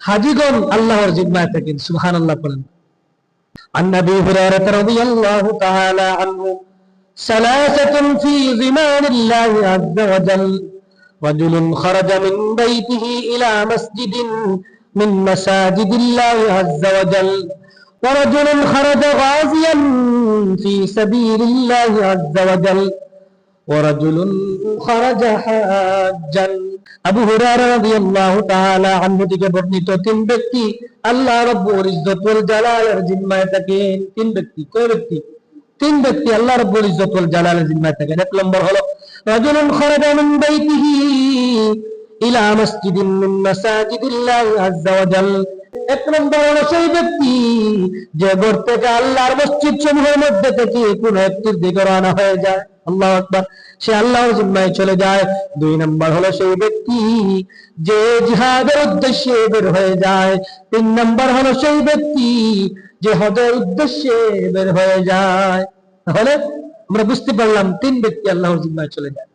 হাজিগণ আল্লাহর জিম্মায় থাকেন। সুবহানাল্লাহ বলেন। عن أبي هريرة رضي الله تعالى عنه ثلاثة في ضمان الله عز وجل رجل خرج من بيته إلى مسجد من مساجد الله عز وجل ورجل خرج غازيا في سبيل الله عز وجل ورجل خرج حاجا। আবু হুরায়রা রাদিয়াল্লাহু তাআলা আনহু থেকে বর্ণিত তিন ব্যক্তি আল্লাহ রাব্বুল ইজ্জত ওয়াল জালালের জিম্মায় থাকেন। তিন ব্যক্তি, কয় ব্যক্তি? তিন ব্যক্তি আল্লাহ রাব্বুল ইজ্জত ওয়াল জালালের জিম্মায় থাকেন। এক নম্বর হলো রাজুলুন খারাজা মিন বাইতিহি ইলা মসজিদিন মিন মাসাজিদিল্লাহি আযজা ওয়া জাল। এক নম্বর হলো সেই ব্যক্তি যে ঘর থেকে আল্লাহর মসজিদ সমূহের মধ্যে থেকে কোন একটির দিকে রওনা হয়ে যায়, আল্লাহু আকবার, সে আল্লাহর জিম্মায় চলে যায়। দুই নম্বর হলো সেই ব্যক্তি যে জিহাদের উদ্দেশ্যে বের হয়ে যায়। তিন নম্বর হলো সেই ব্যক্তি যে হজের উদ্দেশ্যে বের হয়ে যায়। তাহলে আমরা বুঝতে পারলাম তিন ব্যক্তি আল্লাহর জিম্মায় চলে যায়।